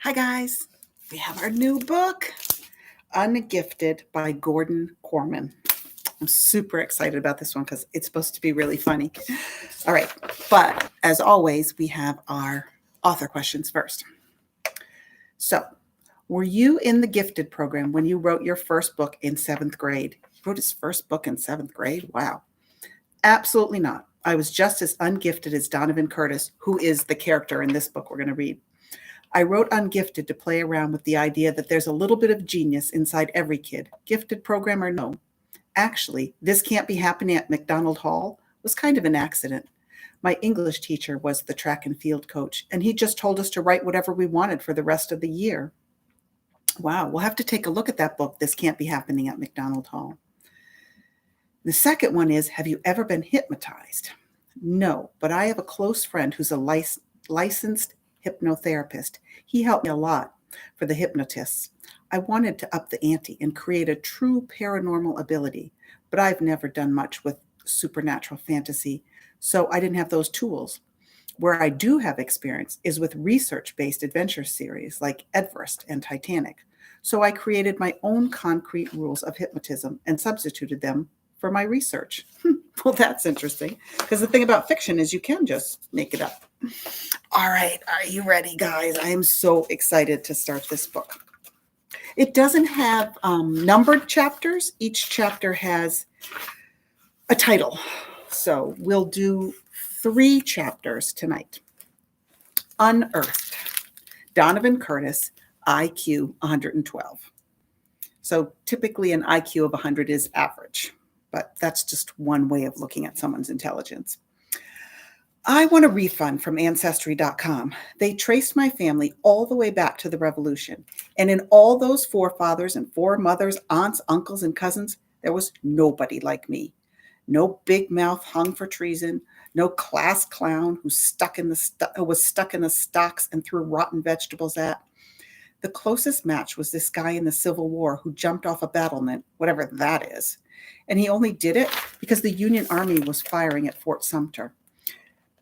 Hi guys, we have our new book, Ungifted by Korman. I'm super excited about this one because it's supposed to be really funny. All right, but as always, we have our author questions first. So, were you in the gifted program when you wrote your first book in 7th grade? He wrote his first book in 7th grade? Wow. Absolutely not. I was just as ungifted as Donovan Curtis, who is the character in this book we're going to read. I wrote Ungifted to play around with the idea that there's a little bit of genius inside every kid, gifted program or no. Actually, this can't be happening at McDonald Hall was kind of an accident. My English teacher was the track and field coach, and he just told us to write whatever we wanted for the rest of the year. Wow, we'll have to take a look at that book, This Can't Be Happening at McDonald Hall. The second one is, have you ever been hypnotized? No, but I have a close friend who's a licensed hypnotherapist. He helped me a lot for the hypnotists. I wanted to up the ante and create a true paranormal ability, but I've never done much with supernatural fantasy, so I didn't have those tools. Where I do have experience is with research-based adventure series like Everest and Titanic. So I created my own concrete rules of hypnotism and substituted them for my research. Well, that's interesting, because the thing about fiction is you can just make it up. All right, are you ready, guys? I am so excited to start this book. It doesn't have numbered chapters. Each chapter has a title. So we'll do 3 chapters tonight. Unearthed. Donovan Curtis, IQ 112. So typically an IQ of 100 is average, but that's just one way of looking at someone's intelligence. I want a refund from Ancestry.com. They traced my family all the way back to the Revolution. And in all those forefathers and foremothers, aunts, uncles, and cousins, there was nobody like me. No big mouth hung for treason. No class clown who was stuck in the stocks and threw rotten vegetables at. The closest match was this guy in the Civil War who jumped off a battlement, whatever that is. And he only did it because the Union Army was firing at Fort Sumter.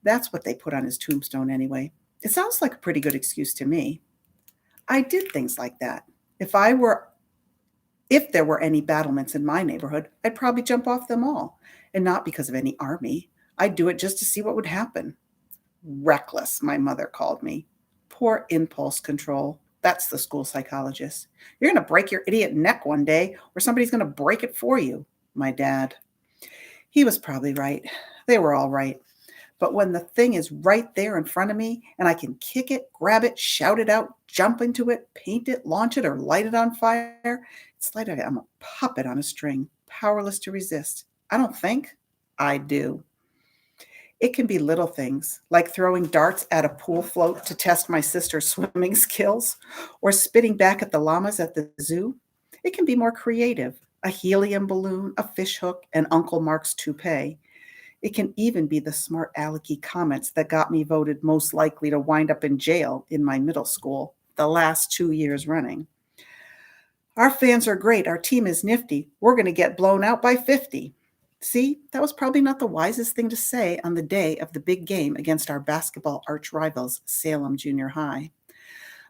That's what they put on his tombstone anyway. It sounds like a pretty good excuse to me. I did things like that. If there were any battlements in my neighborhood, I'd probably jump off them all. And not because of any army. I'd do it just to see what would happen. Reckless, my mother called me. Poor impulse control. That's the school psychologist. You're going to break your idiot neck one day, or somebody's going to break it for you, my dad. He was probably right. They were all right. But when the thing is right there in front of me and I can kick it, grab it, shout it out, jump into it, paint it, launch it, or light it on fire, it's like I'm a puppet on a string, powerless to resist. I don't think. I do. It can be little things, like throwing darts at a pool float to test my sister's swimming skills, or spitting back at the llamas at the zoo. It can be more creative, a helium balloon, a fish hook, and Uncle Mark's toupee. It can even be the smart alecky comments that got me voted most likely to wind up in jail in my middle school, the last 2 years running. Our fans are great. Our team is nifty. We're going to get blown out by 50. See, that was probably not the wisest thing to say on the day of the big game against our basketball arch rivals, Salem Junior High.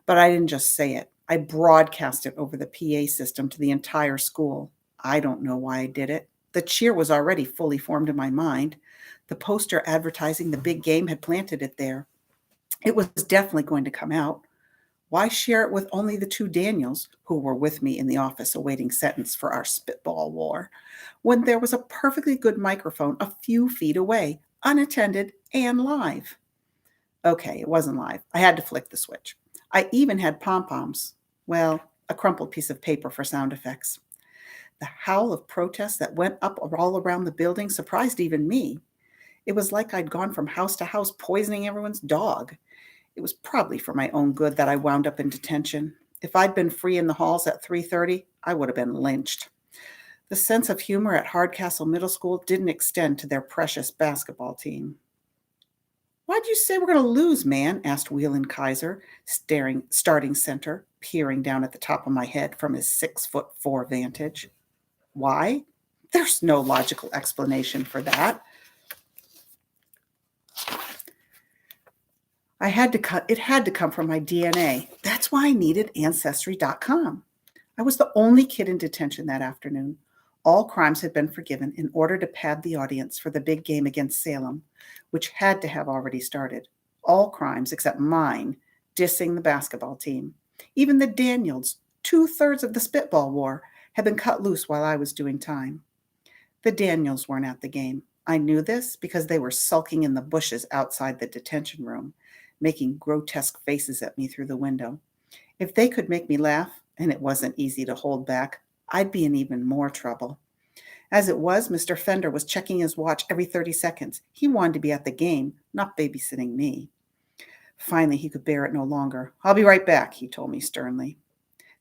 But I didn't just say it. I broadcast it over the PA system to the entire school. I don't know why I did it. The cheer was already fully formed in my mind. The poster advertising the big game had planted it there. It was definitely going to come out. Why share it with only the 2 Daniels, who were with me in the office awaiting sentence for our spitball war, when there was a perfectly good microphone a few feet away, unattended and live? Okay, it wasn't live. I had to flick the switch. I even had pom-poms. Well, a crumpled piece of paper for sound effects. The howl of protest that went up all around the building surprised even me. It was like I'd gone from house to house poisoning everyone's dog. It was probably for my own good that I wound up in detention. If I'd been free in the halls at 3:30, I would have been lynched. The sense of humor at Hardcastle Middle School didn't extend to their precious basketball team. "Why'd you say we're going to lose, man?" asked Whelan Kaiser, starting center, peering down at the top of my head from his 6'4" vantage. Why? There's no logical explanation for that. It had to come from my DNA. That's why I needed Ancestry.com. I was the only kid in detention that afternoon. All crimes had been forgiven in order to pad the audience for the big game against Salem, which had to have already started. All crimes except mine, dissing the basketball team. Even the Daniels, 2/3 of the spitball war, had been cut loose while I was doing time. The Daniels weren't at the game. I knew this because they were sulking in the bushes outside the detention room, making grotesque faces at me through the window. If they could make me laugh, and it wasn't easy to hold back, I'd be in even more trouble. As it was, Mr. Fender was checking his watch every 30 seconds. He wanted to be at the game, not babysitting me. Finally, he could bear it no longer. "I'll be right back," he told me sternly.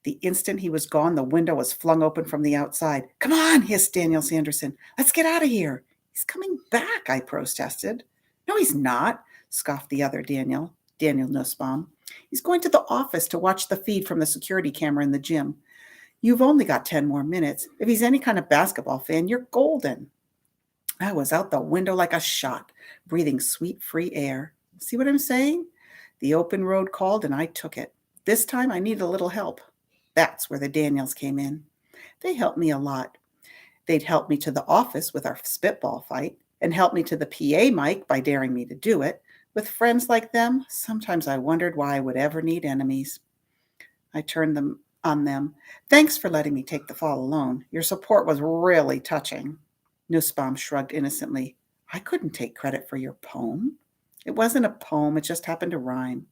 The instant he was gone, the window was flung open from the outside. "Come on," hissed Daniel Sanderson. "Let's get out of here." "He's coming back," I protested. "No, he's not," scoffed the other Daniel Nussbaum. "He's going to the office to watch the feed from the security camera in the gym. You've only got 10 more minutes. If he's any kind of basketball fan, you're golden." I was out the window like a shot, breathing sweet, free air. See what I'm saying? The open road called, and I took it. This time I needed a little help. That's where the Daniels came in. They helped me a lot. They'd help me to the office with our spitball fight, and help me to the PA mic by daring me to do it. With friends like them, sometimes I wondered why I would ever need enemies. I turned on them. "Thanks for letting me take the fall alone. Your support was really touching." Nussbaum shrugged innocently. "I couldn't take credit for your poem." "It wasn't a poem, it just happened to rhyme."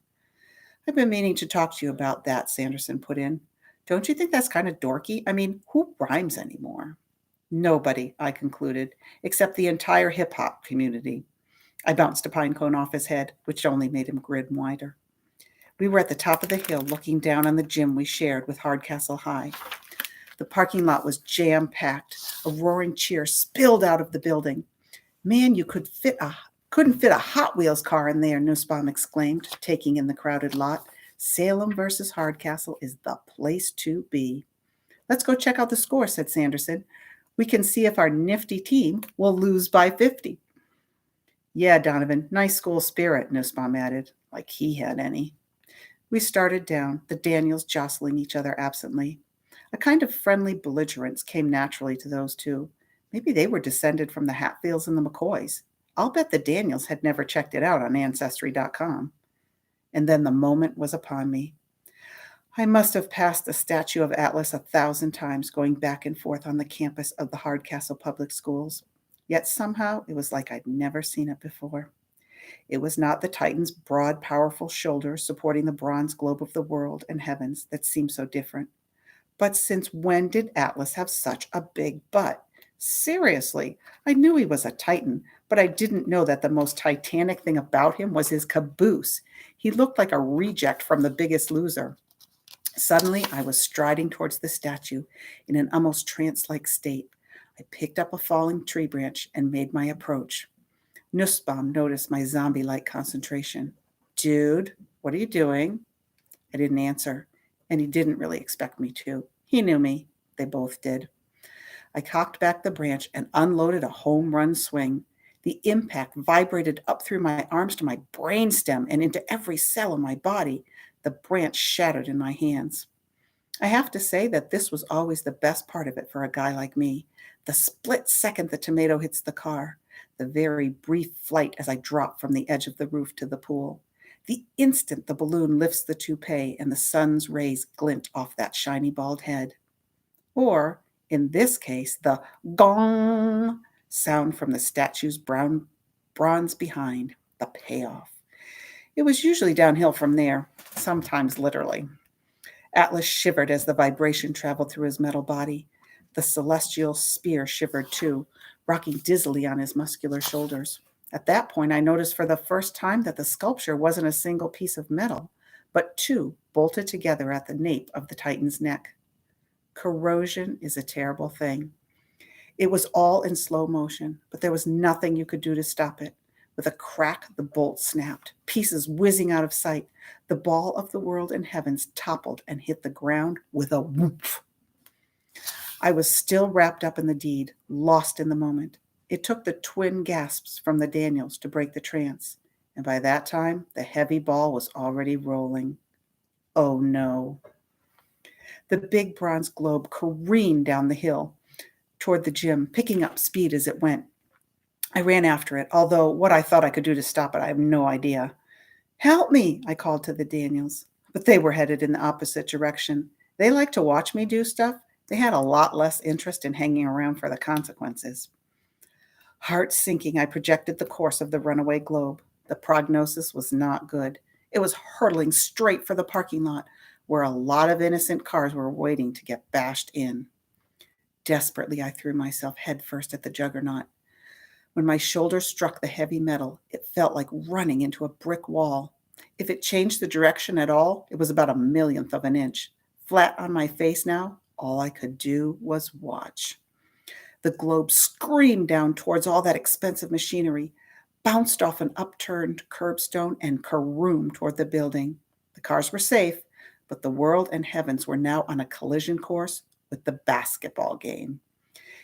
"I've been meaning to talk to you about that," Sanderson put in. "Don't you think that's kind of dorky? I mean, who rhymes anymore?" "Nobody," I concluded, "except the entire hip-hop community." I bounced a pine cone off his head, which only made him grin wider. We were at the top of the hill looking down on the gym we shared with Hardcastle High. The parking lot was jam-packed. A roaring cheer spilled out of the building. "Man, you couldn't fit a Hot Wheels car in there," Nussbaum exclaimed, taking in the crowded lot. "Salem versus Hardcastle is the place to be." "Let's go check out the score," said Sanderson. "We can see if our nifty team will lose by 50. "Yeah, Donovan, nice school spirit," Nussbaum added, like he had any. We started down, the Daniels jostling each other absently. A kind of friendly belligerence came naturally to those two. Maybe they were descended from the Hatfields and the McCoys. I'll bet the Daniels had never checked it out on Ancestry.com. And then the moment was upon me. I must have passed the statue of Atlas 1,000 times going back and forth on the campus of the Hardcastle Public Schools. Yet somehow it was like I'd never seen it before. It was not the Titan's broad, powerful shoulders supporting the bronze globe of the world and heavens that seemed so different. But since when did Atlas have such a big butt? Seriously, I knew he was a Titan, but I didn't know that the most titanic thing about him was his caboose. He looked like a reject from The Biggest Loser. Suddenly, I was striding towards the statue in an almost trance-like state. I picked up a falling tree branch and made my approach. Nussbaum noticed my zombie-like concentration. "Dude, what are you doing?" I didn't answer, and he didn't really expect me to. He knew me. They both did. I cocked back the branch and unloaded a home run swing. The impact vibrated up through my arms to my brainstem and into every cell in my body. The branch shattered in my hands. I have to say that this was always the best part of it for a guy like me. The split second the tomato hits the car, the very brief flight as I drop from the edge of the roof to the pool, the instant the balloon lifts the toupee and the sun's rays glint off that shiny bald head. Or, in this case, the gong sound from the statue's bronze behind, the payoff. It was usually downhill from there, sometimes literally. Atlas shivered as the vibration traveled through his metal body. The celestial spear shivered too, rocking dizzily on his muscular shoulders. At that point, I noticed for the first time that the sculpture wasn't a single piece of metal, but two bolted together at the nape of the Titan's neck. Corrosion is a terrible thing. It was all in slow motion, but there was nothing you could do to stop it. With a crack, the bolt snapped, pieces whizzing out of sight. The ball of the world and heavens toppled and hit the ground with a whoop. I was still wrapped up in the deed, lost in the moment. It took the twin gasps from the Daniels to break the trance, and by that time, the heavy ball was already rolling. Oh no. The big bronze globe careened down the hill toward the gym, picking up speed as it went. I ran after it, although what I thought I could do to stop it, I have no idea. Help me, I called to the Daniels, but they were headed in the opposite direction. They liked to watch me do stuff. They had a lot less interest in hanging around for the consequences. Heart sinking, I projected the course of the runaway globe. The prognosis was not good. It was hurtling straight for the parking lot, where a lot of innocent cars were waiting to get bashed in. Desperately, I threw myself headfirst at the juggernaut. When my shoulder struck the heavy metal, it felt like running into a brick wall. If it changed the direction at all, it was about a millionth of an inch. Flat on my face now, all I could do was watch. The globe screamed down towards all that expensive machinery, bounced off an upturned curbstone, and caroomed toward the building. The cars were safe, but the world and heavens were now on a collision course with the basketball game.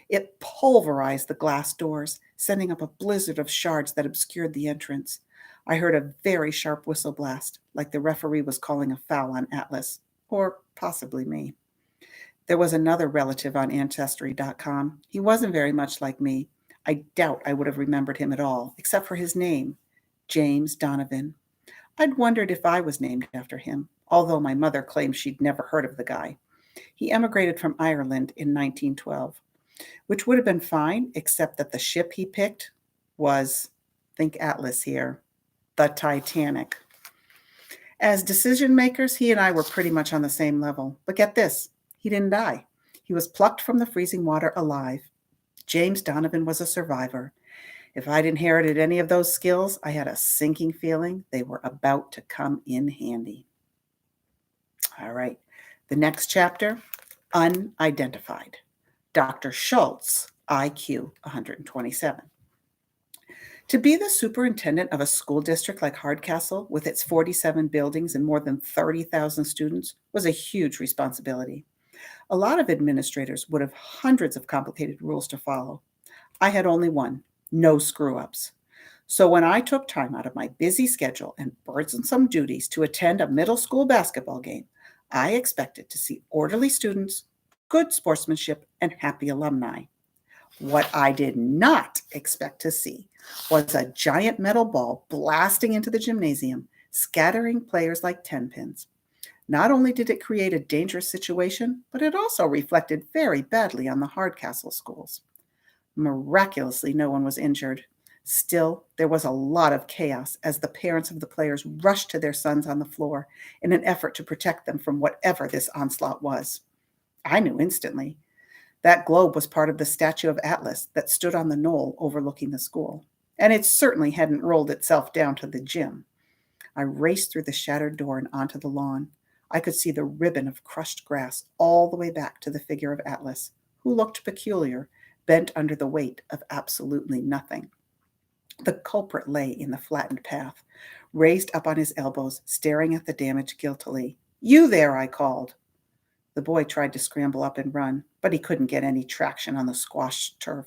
It pulverized the glass doors, sending up a blizzard of shards that obscured the entrance. I heard a very sharp whistle blast, like the referee was calling a foul on Atlas, or possibly me. There was another relative on Ancestry.com. He wasn't very much like me. I doubt I would have remembered him at all, except for his name, James Donovan. I'd wondered if I was named after him, although my mother claimed she'd never heard of the guy. He emigrated from Ireland in 1912, which would have been fine, except that the ship he picked was, think Atlas here, the Titanic. As decision makers, he and I were pretty much on the same level. But get this, he didn't die. He was plucked from the freezing water alive. James Donovan was a survivor. If I'd inherited any of those skills, I had a sinking feeling they were about to come in handy. All right, the next chapter, Unidentified. Dr. Schultz, IQ 127. To be the superintendent of a school district like Hardcastle, with its 47 buildings and more than 30,000 students, was a huge responsibility. A lot of administrators would have hundreds of complicated rules to follow. I had only one: no screw-ups. So when I took time out of my busy schedule and burdensome duties to attend a middle school basketball game, I expected to see orderly students, good sportsmanship, and happy alumni. What I did not expect to see was a giant metal ball blasting into the gymnasium, scattering players like 10 pins. Not only did it create a dangerous situation, but it also reflected very badly on the Hardcastle schools. Miraculously, no one was injured. Still, there was a lot of chaos as the parents of the players rushed to their sons on the floor in an effort to protect them from whatever this onslaught was. I knew instantly. That globe was part of the statue of Atlas that stood on the knoll overlooking the school, and it certainly hadn't rolled itself down to the gym. I raced through the shattered door and onto the lawn. I could see the ribbon of crushed grass all the way back to the figure of Atlas, who looked peculiar, bent under the weight of absolutely nothing. The culprit lay in the flattened path, raised up on his elbows, staring at the damage guiltily. "You there," I called. The boy tried to scramble up and run, but he couldn't get any traction on the squashed turf.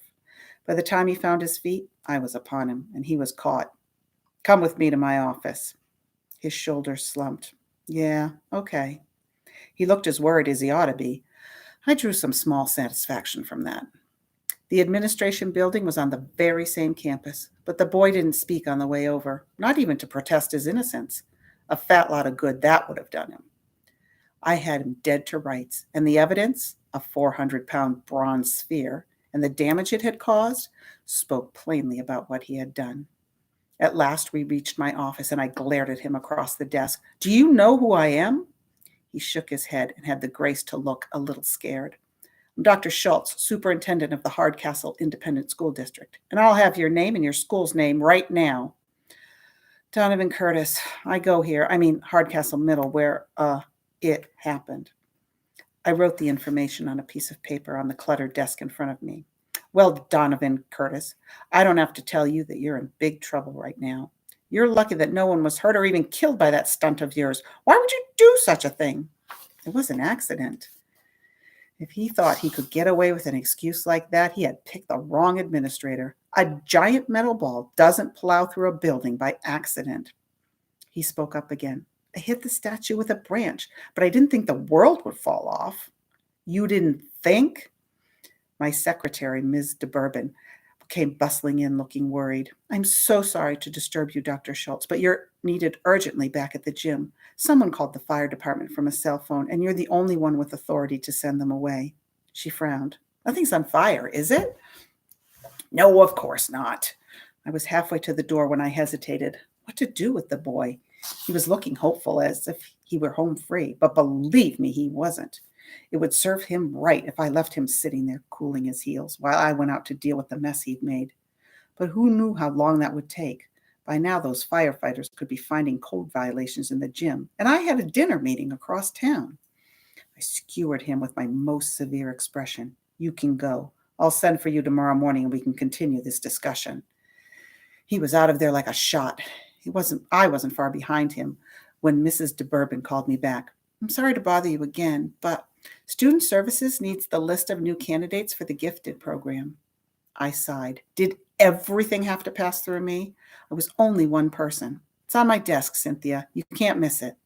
By the time he found his feet, I was upon him, and he was caught. "Come with me to my office." His shoulders slumped. "Yeah, okay." He looked as worried as he ought to be. I drew some small satisfaction from that. The administration building was on the very same campus, but the boy didn't speak on the way over, not even to protest his innocence. A fat lot of good that would have done him. I had him dead to rights, and the evidence, a 400-pound bronze sphere, and the damage it had caused, spoke plainly about what he had done. At last we reached my office, and I glared at him across the desk. "Do you know who I am?" He shook his head and had the grace to look a little scared. "I'm Dr. Schultz, superintendent of the Hardcastle Independent School District, and I'll have your name and your school's name right now." "Donovan Curtis. I go here, Hardcastle Middle, where, it happened." I wrote the information on a piece of paper on the cluttered desk in front of me. "Well, Donovan Curtis, I don't have to tell you that you're in big trouble right now. You're lucky that no one was hurt or even killed by that stunt of yours. Why would you do such a thing?" "It was an accident." If he thought he could get away with an excuse like that, he had picked the wrong administrator. A giant metal ball doesn't plow through a building by accident. He spoke up again. I hit the statue with a branch, but I didn't think the world would fall off. You didn't think? My secretary, Ms. de Bourbon, came bustling in looking worried. I'm so sorry to disturb you, Dr. Schultz, but you're needed urgently back at the gym. Someone called the fire department from a cell phone, and you're the only one with authority to send them away. She frowned. Nothing's on fire, is it? No, of course not. I was halfway to the door when I hesitated. What to do with the boy? He was looking hopeful, as if he were home free, but believe me, he wasn't. It would serve him right if I left him sitting there cooling his heels while I went out to deal with the mess he'd made. But who knew how long that would take? By now, those firefighters could be finding code violations in the gym, and I had a dinner meeting across town. I skewered him with my most severe expression. You can go. I'll send for you tomorrow morning and we can continue this discussion. He was out of there like a shot. I wasn't far behind him when Mrs. de Bourbon called me back. I'm sorry to bother you again, but Student Services needs the list of new candidates for the Gifted program. I sighed. Did everything have to pass through me? I was only one person. It's on my desk, Cynthia. You can't miss it.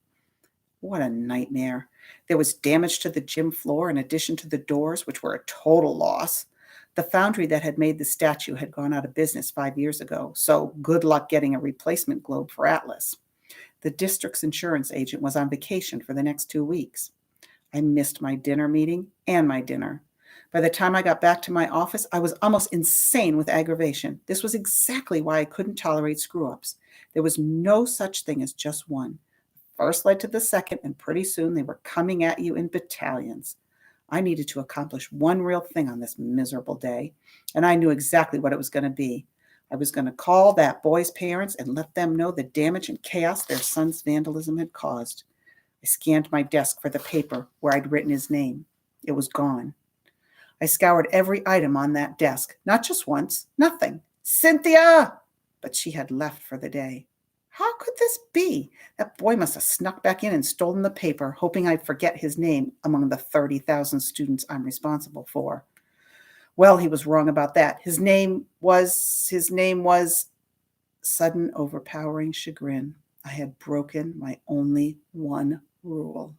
What a nightmare. There was damage to the gym floor in addition to the doors, which were a total loss. The foundry that had made the statue had gone out of business 5 years ago, so good luck getting a replacement globe for Atlas. The district's insurance agent was on vacation for the next 2 weeks. I missed my dinner meeting and my dinner. By the time I got back to my office, I was almost insane with aggravation. This was exactly why I couldn't tolerate screw-ups. There was no such thing as just one. First led to the second, and pretty soon they were coming at you in battalions. I needed to accomplish one real thing on this miserable day, and I knew exactly what it was going to be. I was going to call that boy's parents and let them know the damage and chaos their son's vandalism had caused. I scanned my desk for the paper where I'd written his name. It was gone. I scoured every item on that desk, not just once, nothing. Cynthia! But she had left for the day. How could this be? That boy must have snuck back in and stolen the paper, hoping I'd forget his name among the 30,000 students I'm responsible for. Well, he was wrong about that. His name was sudden overpowering chagrin. I had broken my only one rule.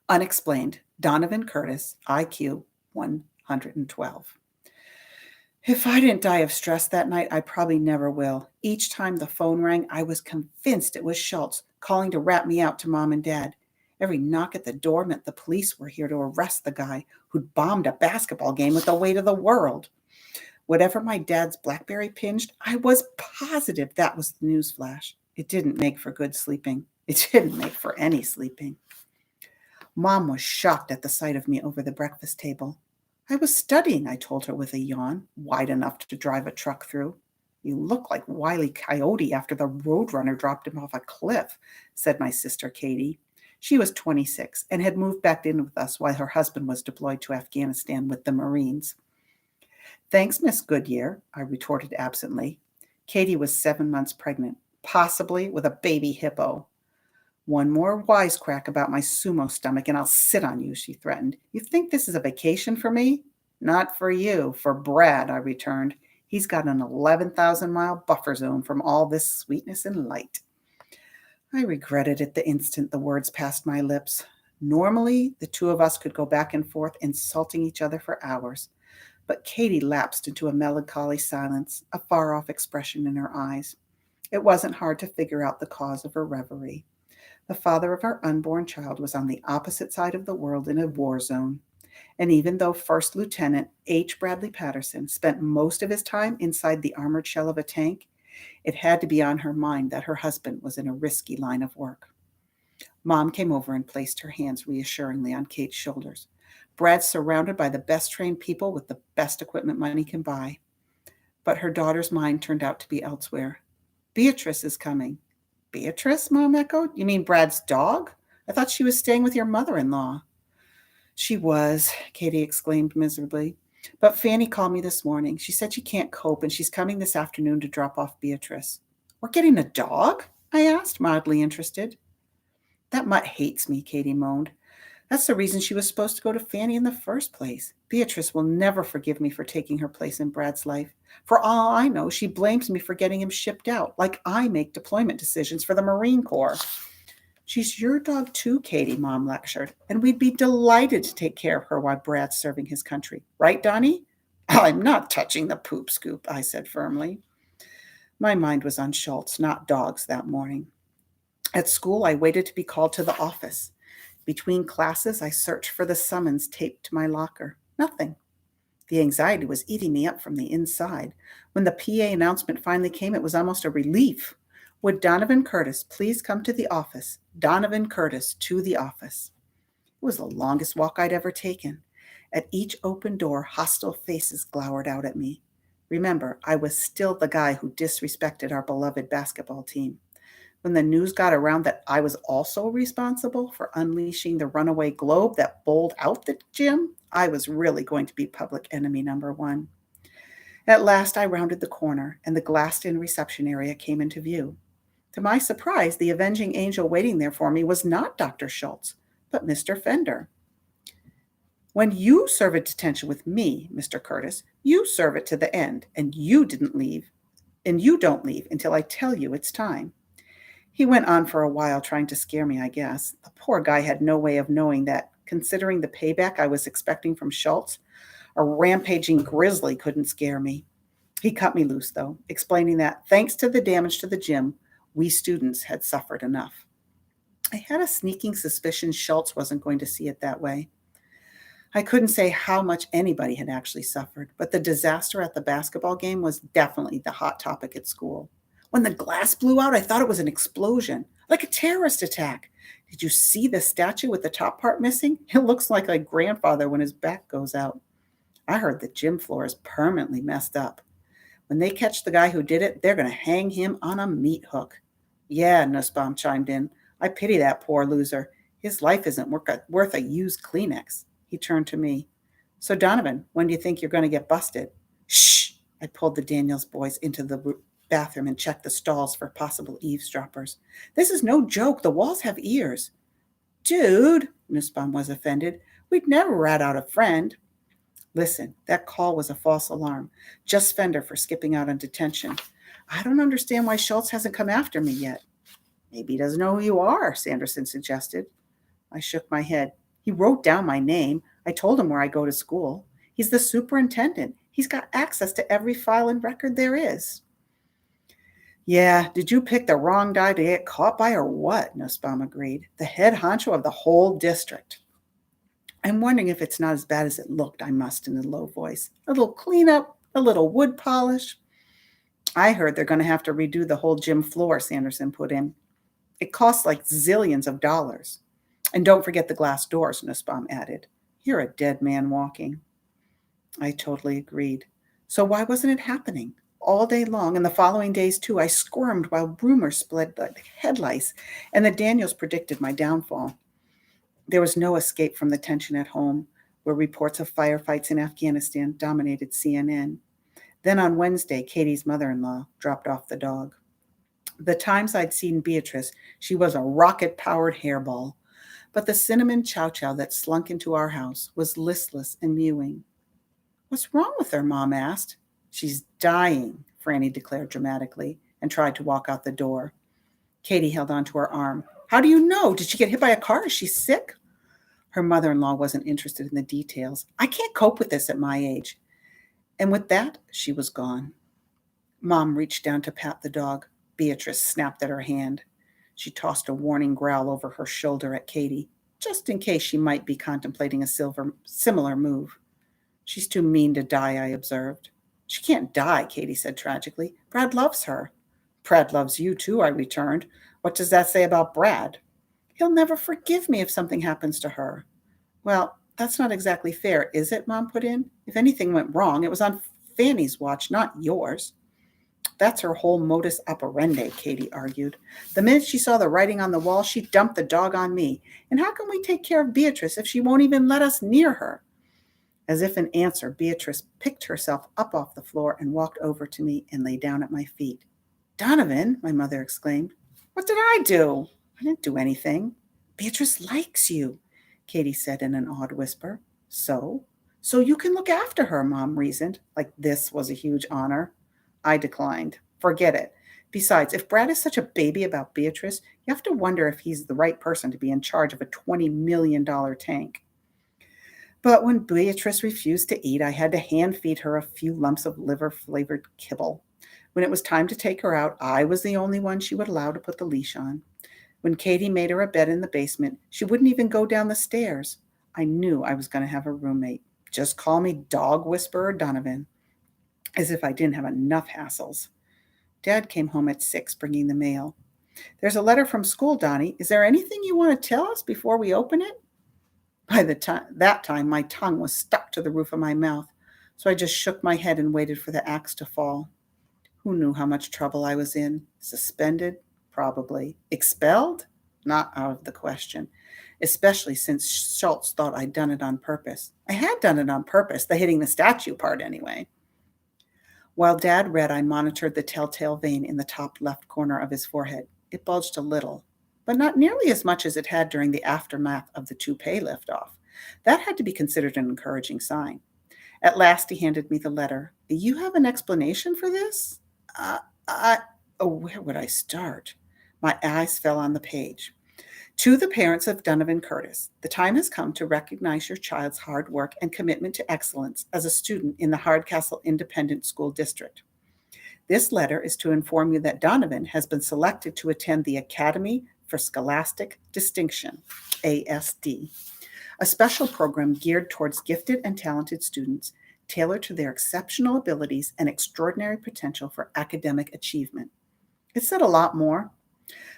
Unexplained. Donovan Curtis, IQ 112. If I didn't die of stress that night, I probably never will. Each time the phone rang, I was convinced it was Schultz calling to rat me out to Mom and Dad. Every knock at the door meant the police were here to arrest the guy who'd bombed a basketball game with the weight of the world. Whatever my dad's BlackBerry pinged, I was positive that was the newsflash. It didn't make for good sleeping. It didn't make for any sleeping. Mom was shocked at the sight of me over the breakfast table. I was studying, I told her with a yawn, wide enough to drive a truck through. You look like Wile E. Coyote after the Roadrunner dropped him off a cliff, said my sister Katie. She was 26 and had moved back in with us while her husband was deployed to Afghanistan with the Marines. Thanks, Miss Goodyear, I retorted absently. Katie was 7 months pregnant, possibly with a baby hippo. One more wisecrack about my sumo stomach and I'll sit on you, she threatened. You think this is a vacation for me? Not for you, for Brad, I returned. He's got an 11,000-mile buffer zone from all this sweetness and light. I regretted it the instant the words passed my lips. Normally, the two of us could go back and forth insulting each other for hours. But Katie lapsed into a melancholy silence, a far-off expression in her eyes. It wasn't hard to figure out the cause of her reverie. The father of our unborn child was on the opposite side of the world in a war zone. And even though First Lieutenant H. Bradley Patterson spent most of his time inside the armored shell of a tank, it had to be on her mind that her husband was in a risky line of work. Mom came over and placed her hands reassuringly on Kate's shoulders. Brad's surrounded by the best trained people with the best equipment money can buy. But her daughter's mind turned out to be elsewhere. Beatrice is coming. Beatrice? Mom echoed. You mean Brad's dog? I thought she was staying with your mother-in-law. She was, Katie exclaimed miserably. But Fanny called me this morning. She said she can't cope and she's coming this afternoon to drop off Beatrice. We're getting a dog? I asked, mildly interested. That mutt hates me, Katie moaned. That's the reason she was supposed to go to Fanny in the first place. Beatrice will never forgive me for taking her place in Brad's life. For all I know, she blames me for getting him shipped out, like I make deployment decisions for the Marine Corps. She's your dog too, Katie, Mom lectured, and we'd be delighted to take care of her while Brad's serving his country. Right, Donnie? I'm not touching the poop scoop, I said firmly. My mind was on Schultz, not dogs, that morning. At school, I waited to be called to the office. Between classes, I searched for the summons taped to my locker. Nothing. The anxiety was eating me up from the inside. When the PA announcement finally came, it was almost a relief. Would Donovan Curtis please come to the office? Donovan Curtis to the office. It was the longest walk I'd ever taken. At each open door, hostile faces glowered out at me. Remember, I was still the guy who disrespected our beloved basketball team. When the news got around that I was also responsible for unleashing the runaway globe that bowled out the gym, I was really going to be public enemy number one. At last, I rounded the corner, and the glassed-in reception area came into view. To my surprise, the avenging angel waiting there for me was not Dr. Schultz, but Mr. Fender. When you serve a detention with me, Mr. Curtis, you serve it to the end, and you don't leave until I tell you it's time. He went on for a while trying to scare me, I guess. The poor guy had no way of knowing that, considering the payback I was expecting from Schultz, a rampaging grizzly couldn't scare me. He cut me loose, though, explaining that, thanks to the damage to the gym, we students had suffered enough. I had a sneaking suspicion Schultz wasn't going to see it that way. I couldn't say how much anybody had actually suffered, but the disaster at the basketball game was definitely the hot topic at school. When the glass blew out, I thought it was an explosion, like a terrorist attack. Did you see the statue with the top part missing? It looks like a grandfather when his back goes out. I heard the gym floor is permanently messed up. When they catch the guy who did it, they're going to hang him on a meat hook. Yeah, Nussbaum chimed in. I pity that poor loser. His life isn't worth a used Kleenex. He turned to me. So, Donovan, when do you think you're going to get busted? Shh! I pulled the Daniels boys into the bathroom and checked the stalls for possible eavesdroppers. This is no joke. The walls have ears. Dude, Nussbaum was offended. We'd never rat out a friend. Listen, that call was a false alarm. Just Fender for skipping out on detention. I don't understand why Schultz hasn't come after me yet. Maybe he doesn't know who you are, Sanderson suggested. I shook my head. He wrote down my name. I told him where I go to school. He's the superintendent. He's got access to every file and record there is. Yeah, did you pick the wrong guy to get caught by or what? Nussbaum agreed. The head honcho of the whole district. I'm wondering if it's not as bad as it looked, I mussed in a low voice. A little cleanup, a little wood polish. I heard they're going to have to redo the whole gym floor, Sanderson put in. It costs like zillions of dollars. And don't forget the glass doors, Nussbaum added. You're a dead man walking. I totally agreed. So why wasn't it happening? All day long, and the following days too, I squirmed while rumors spread like head lice, and the Daniels predicted my downfall. There was no escape from the tension at home, where reports of firefights in Afghanistan dominated CNN. Then on Wednesday, Katie's mother-in-law dropped off the dog. The times I'd seen Beatrice, she was a rocket-powered hairball. But the cinnamon chow-chow that slunk into our house was listless and mewing. What's wrong with her? Mom asked. She's dying, Franny declared dramatically, and tried to walk out the door. Katie held onto her arm. How do you know? Did she get hit by a car? Is she sick? Her mother-in-law wasn't interested in the details. I can't cope with this at my age. And with that, she was gone. Mom reached down to pat the dog. Beatrice snapped at her hand. She tossed a warning growl over her shoulder at Katie, just in case she might be contemplating a similar move. She's too mean to die, I observed. She can't die, Katie said tragically. Brad loves her. Brad loves you too, I returned. What does that say about Brad? He'll never forgive me if something happens to her. Well, that's not exactly fair, is it? Mom put in. If anything went wrong, it was on Fanny's watch, not yours. That's her whole modus operandi, Katie argued. The minute she saw the writing on the wall, she dumped the dog on me. And how can we take care of Beatrice if she won't even let us near her? As if in answer, Beatrice picked herself up off the floor and walked over to me and lay down at my feet. Donovan, my mother exclaimed. What did I do? I didn't do anything. Beatrice likes you, Katie said in an awed whisper. So? So you can look after her, Mom reasoned, like this was a huge honor. I declined. Forget it. Besides, if Brad is such a baby about Beatrice, you have to wonder if he's the right person to be in charge of a $20 million tank. But when Beatrice refused to eat, I had to hand feed her a few lumps of liver flavored kibble. When it was time to take her out, I was the only one she would allow to put the leash on. When Katie made her a bed in the basement, she wouldn't even go down the stairs. I knew I was going to have a roommate. Just call me Dog Whisperer Donovan, as if I didn't have enough hassles. Dad came home at 6, bringing the mail. There's a letter from school, Donnie. Is there anything you want to tell us before we open it? By that time, my tongue was stuck to the roof of my mouth, so I just shook my head and waited for the axe to fall. Who knew how much trouble I was in? Suspended? Probably. Expelled? Not out of the question, especially since Schultz thought I'd done it on purpose. I had done it on purpose, the hitting the statue part anyway. While Dad read, I monitored the telltale vein in the top left corner of his forehead. It bulged a little, but not nearly as much as it had during the aftermath of the toupee liftoff. That had to be considered an encouraging sign. At last, he handed me the letter. You have an explanation for this? Uh, I, oh, where would I start? My eyes fell on the page. To the parents of Donovan Curtis, the time has come to recognize your child's hard work and commitment to excellence as a student in the Hardcastle Independent School District. This letter is to inform you that Donovan has been selected to attend the Academy for Scholastic Distinction, ASD, a special program geared towards gifted and talented students, tailored to their exceptional abilities and extraordinary potential for academic achievement. It said a lot more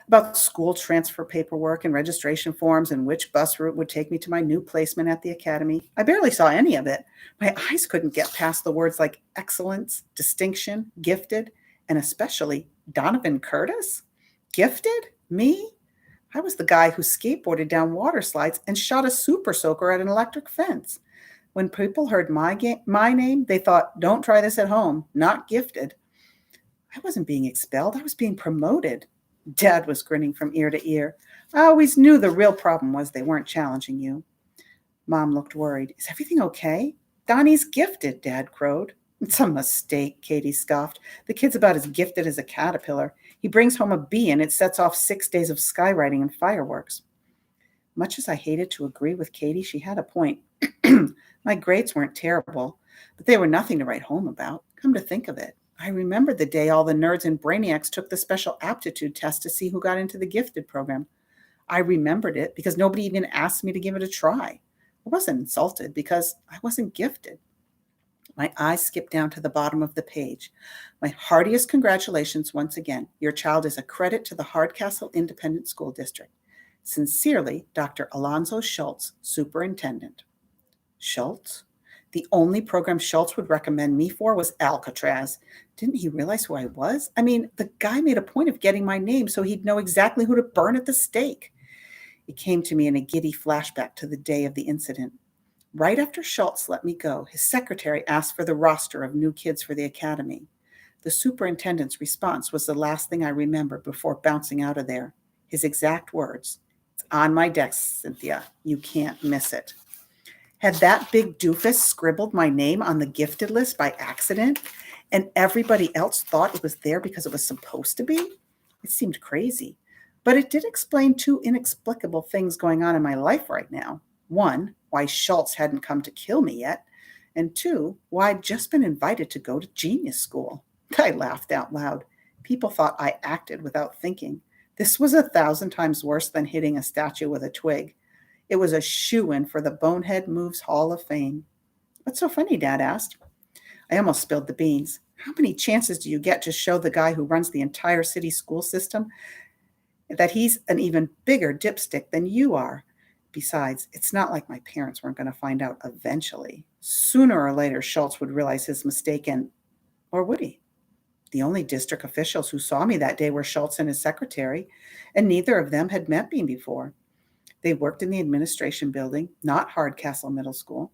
about school transfer paperwork and registration forms and which bus route would take me to my new placement at the academy. I barely saw any of it. My eyes couldn't get past the words like excellence, distinction, gifted, and especially Donovan Curtis? Gifted? Me? I was the guy who skateboarded down water slides and shot a super soaker at an electric fence. When people heard my name, they thought, don't try this at home, not gifted. I wasn't being expelled, I was being promoted. Dad was grinning from ear to ear. I always knew the real problem was they weren't challenging you. Mom looked worried. Is everything okay? Donnie's gifted, Dad crowed. It's a mistake, Katie scoffed. The kid's about as gifted as a caterpillar. He brings home a bee and it sets off 6 days of skywriting and fireworks. Much as I hated to agree with Katie, she had a point. My grades weren't terrible, but they were nothing to write home about. Come to think of it, I remembered the day all the nerds and brainiacs took the special aptitude test to see who got into the gifted program. I remembered it because nobody even asked me to give it a try. I wasn't insulted because I wasn't gifted. My eyes skipped down to the bottom of the page. My heartiest congratulations once again. Your child is a credit to the Hardcastle Independent School District. Sincerely, Dr. Alonzo Schultz, Superintendent. Schultz? The only program Schultz would recommend me for was Alcatraz. Didn't he realize who I was? I mean, the guy made a point of getting my name so he'd know exactly who to burn at the stake. It came to me in a giddy flashback to the day of the incident. Right after Schultz let me go, his secretary asked for the roster of new kids for the academy. The superintendent's response was the last thing I remember before bouncing out of there. His exact words, "It's on my desk, Cynthia. You can't miss it." Had that big doofus scribbled my name on the gifted list by accident, and everybody else thought it was there because it was supposed to be? It seemed crazy, but it did explain two inexplicable things going on in my life right now. One, why Schultz hadn't come to kill me yet, and two, why I'd just been invited to go to genius school. I laughed out loud. People thought I acted without thinking. This was 1,000 times worse than hitting a statue with a twig. It was a shoo-in for the Bonehead Moves Hall of Fame. What's so funny, Dad asked. I almost spilled the beans. How many chances do you get to show the guy who runs the entire city school system that he's an even bigger dipstick than you are? Besides, it's not like my parents weren't going to find out eventually. Sooner or later, Schultz would realize his mistake or would he? The only district officials who saw me that day were Schultz and his secretary, and neither of them had met me before. They worked in the administration building, not Hardcastle Middle School.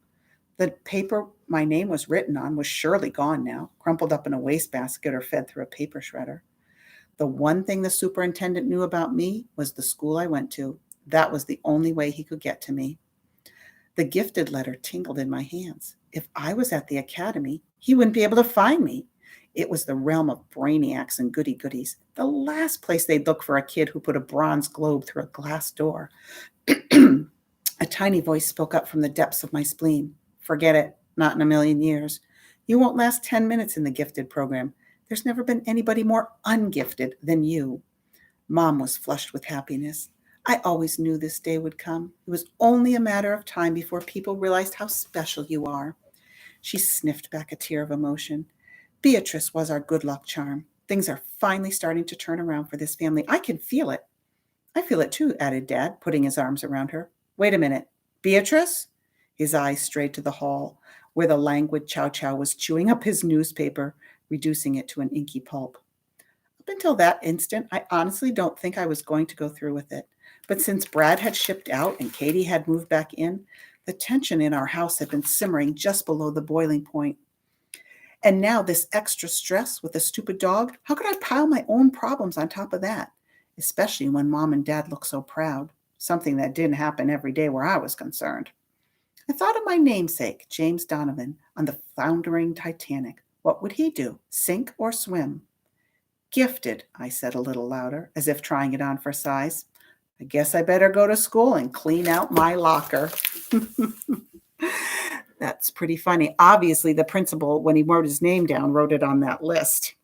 The paper my name was written on was surely gone now, crumpled up in a wastebasket or fed through a paper shredder. The one thing the superintendent knew about me was the school I went to. That was the only way he could get to me. The gifted letter tingled in my hands. If I was at the academy, he wouldn't be able to find me. It was the realm of brainiacs and goody-goodies, the last place they'd look for a kid who put a bronze globe through a glass door. A tiny voice spoke up from the depths of my spleen. Forget it. Not in a million years. You won't last 10 minutes in the gifted program. There's never been anybody more ungifted than you. Mom was flushed with happiness. I always knew this day would come. It was only a matter of time before people realized how special you are. She sniffed back a tear of emotion. Beatrice was our good luck charm. Things are finally starting to turn around for this family. I can feel it. I feel it too, added Dad, putting his arms around her. Wait a minute. Beatrice? His eyes strayed to the hall, where the languid Chow Chow was chewing up his newspaper, reducing it to an inky pulp. Up until that instant, I honestly don't think I was going to go through with it. But since Brad had shipped out and Katie had moved back in, the tension in our house had been simmering just below the boiling point. And now this extra stress with a stupid dog, how could I pile my own problems on top of that? Especially when Mom and Dad look so proud, something that didn't happen every day where I was concerned. I thought of my namesake, James Donovan, on the foundering Titanic. What would he do, sink or swim? Gifted, I said a little louder, as if trying it on for size. I guess I better go to school and clean out my locker. That's pretty funny. Obviously, the principal, when he wrote his name down, wrote it on that list.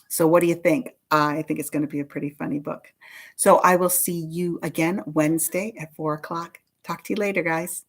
So what do you think? I think it's going to be a pretty funny book. So I will see you again Wednesday at 4 o'clock. Talk to you later, guys.